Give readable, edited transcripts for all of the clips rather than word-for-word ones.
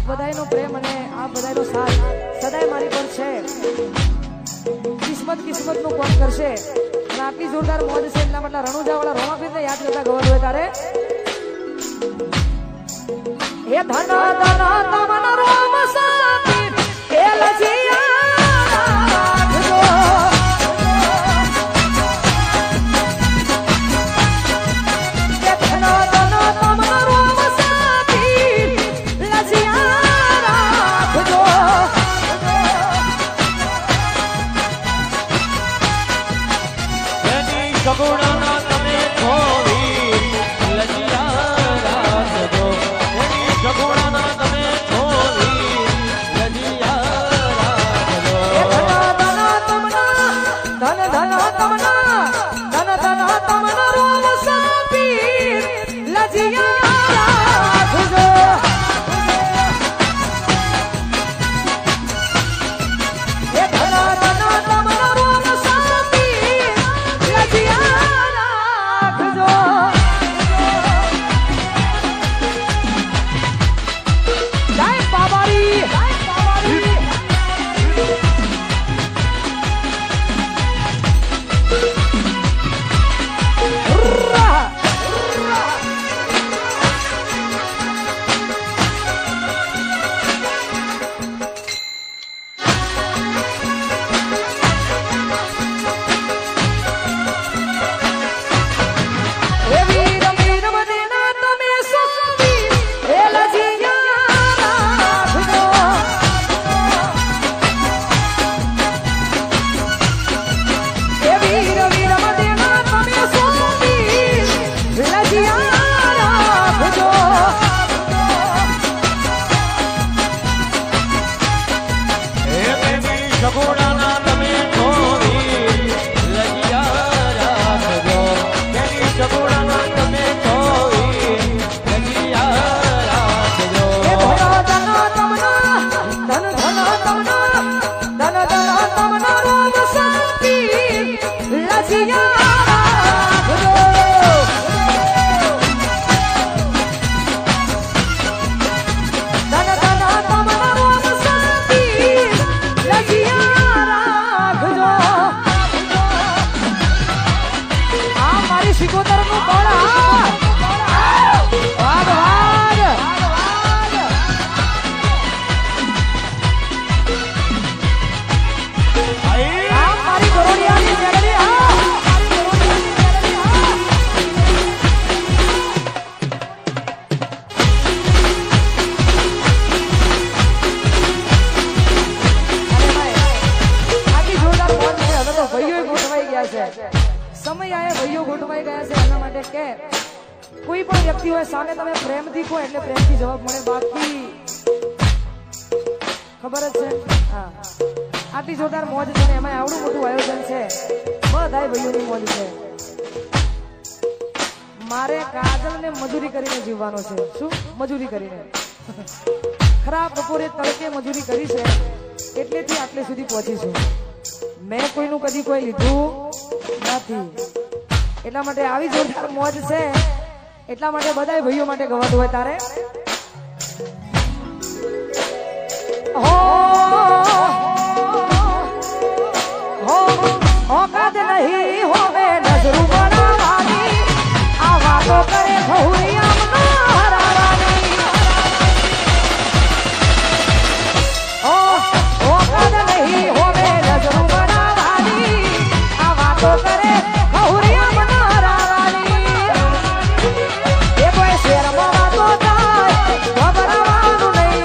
બધાયનો પ્રેમ અને આપ બધાયનો સાથ સદાય મારી પર છે. કિસ્મતનું કોણ કરશે અને આટલી જોરદાર મોજ છે એટલા માટે રણુજાવાળા રોમાપીરને યાદ કરતા ગવર હોય તારે એ ધન ધન તમન રોમ સાપીર એ લજિયા રાખજો. એ ધન ધન તમન રોમ સાપીર લજિયા રાખજો. સગુણાના તમે છોવી લજિયા રાખજો. એની સગુણાના તમે છોવી લજિયા રાખજો. ધન ધન તમના ધન ધન તમના રોમ સાપીર લજિયા રાખજો. એ ધન ધન તમના રોમ સાપીર લજિયા રાખજો. જય બાબારી સગુણાના તમે છોવી લજિયા રાખજો. એની સગુણાના તમે છોવી લજિયા રાખજો. સમય આયે ભાઈઓ ગોઠવાઈ ગયા છે એના માટે કે કોઈ પણ વ્યક્તિ હોય સામે તમે પ્રેમથી કહો એટલે પ્રેમથી જવાબ મળે. બાકી ખબર જ છે હા આટલી જોરદાર મોજ છે ને એમાં આવડું મોટું આયોજન છે. બધાય ભાઈઓની મોજ છે. મારે કાજલને મજૂરી કરીને જીવવાનો છે. શું મજૂરી કરીને ખરાબ બપોરે તડકે મજૂરી કરી છે એટલેથી આટલે સુધી પહોંચીશું. મેં કોઈનું કદી કોઈ લીધું નથી એટલા માટે આવી જોરદાર મોજ છે એટલા માટે બધાય ભાઈઓ માટે ગવાતું હોય તારે औकात नहीं होवे नजरू बनावानी आ वातो करे भौरिया मना हरावानी औकात नहीं होवे नजरू बनावानी आ वातो करे भौरिया मना हरावानी ये कोई शेर में वातो जाए घबरावानु नहीं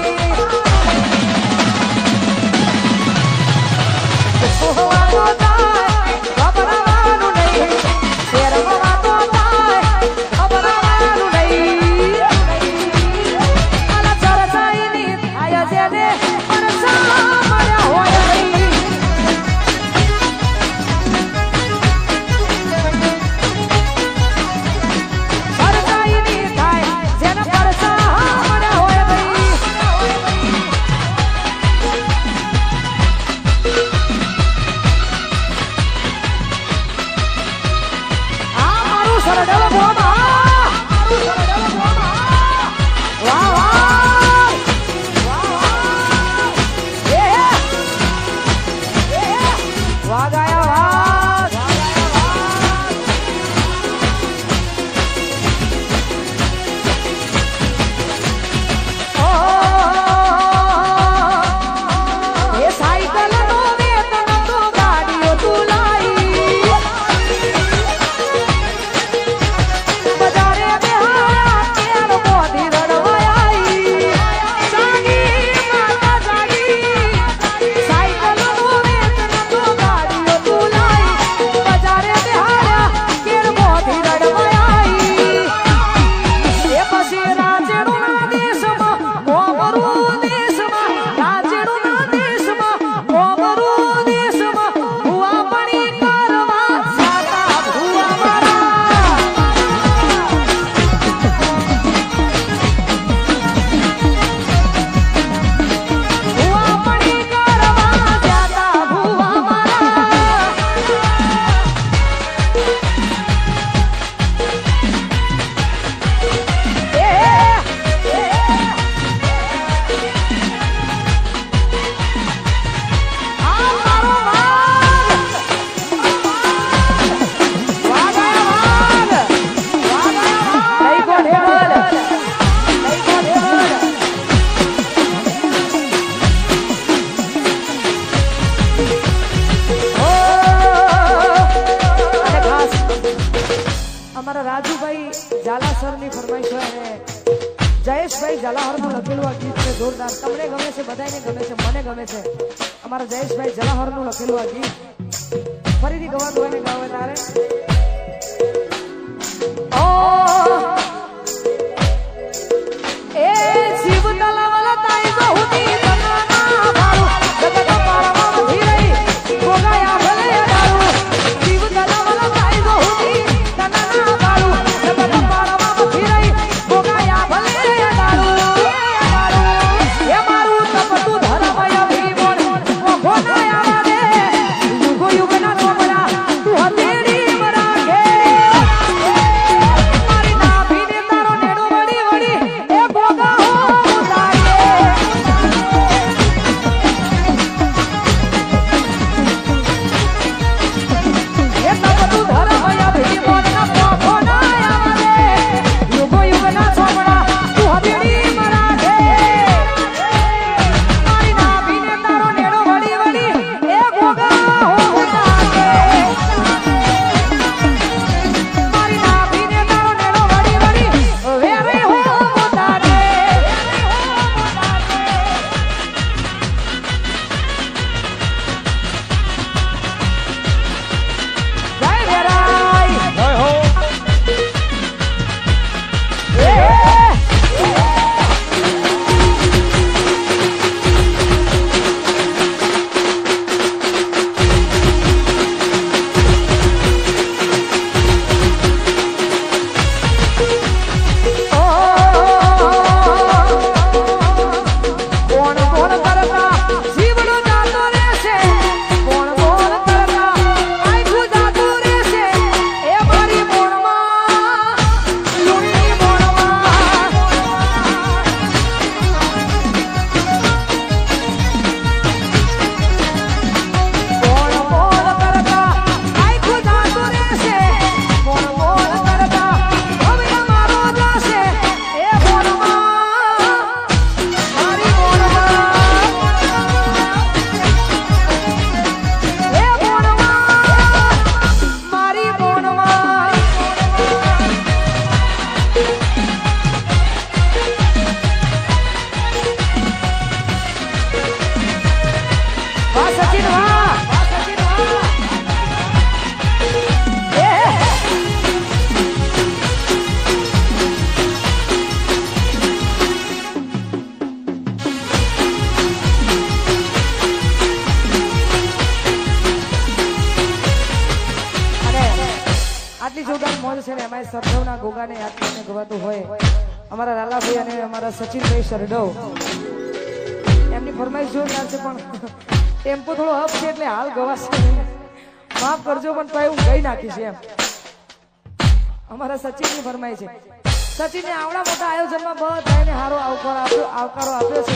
જયેશભાઈ જલાહરનું લખેલું આ ગીત છે જોરદાર. તમને ગમે છે, બધાને ગમે છે, મને ગમે છે. અમારા જયેશભાઈ જલાહરનું લખેલું આ ગીત ફરીથી ગવાતું અને ગાવે તારે એ શિવ તલાવલ તાઈ બહુતી તનાના મારું જગત પાળવા વધી રહી ગોગાયા ભલે દારૂ શિવ તલાવલ તાઈ બહુતી તનાના મારું જગત પાળવા વધી રહી ગોગાયા ભલે દારૂ એ મારું તપતું ધર્મય ભીમોન ઓખો ના આવે યુગો યુગના ચોપડા તું હથેળી મરાગે મારી નાભીને તારો નેડો વળી વળી એ ગોગા હો ઉતારે એ તપતું ધર્મય ભીમોન ઓખો ના આવે યુગો યુગના ચોપડા તું હથેળી મરાગે મારી નાભીને તારો નેડો વળી વળી એ ગોગા હો ઉતારે મારી નાભીને તારો નેડો વળી વળી વેરે હો ઉતારે જય વેરાય જય હો કોણ કોણ કરતા જીવડો જાતો રહેશે કોણ કોણ કરતા આખું જાતું રહેશે એ મારી મોણમાં લુણી મોણમાં કોણ કોણ કરતા આખું જાતું રહેશે કોણ કોણ કરતા હવે મારો જશે એ મોણમાં મારી મોણમાં એ મોણમાં મારી મોણમાં વાહ સચિન વાહ એ અને આટલી જોરદાર મોજ છે ને એમાં સરડવના ગોગાને યાદ કરીને ગવાતું હોય અમારા લાલાભાઈ અને અમારા સચિનભાઈ સરડવ એમની ફરમાઈશ જોરદાર છે પણ ટેમ્પો થોડો અપ છે એટલે હાલ ગવાશે નહીં. માફ કરજો પણ તો હું ગઈ નાખીશ એમ. અમારા સચિનની ફરમાઈ છે. સચિને આવડા મોટા આયોજનમાં બધાને સારો આવકારો આપ્યો છે.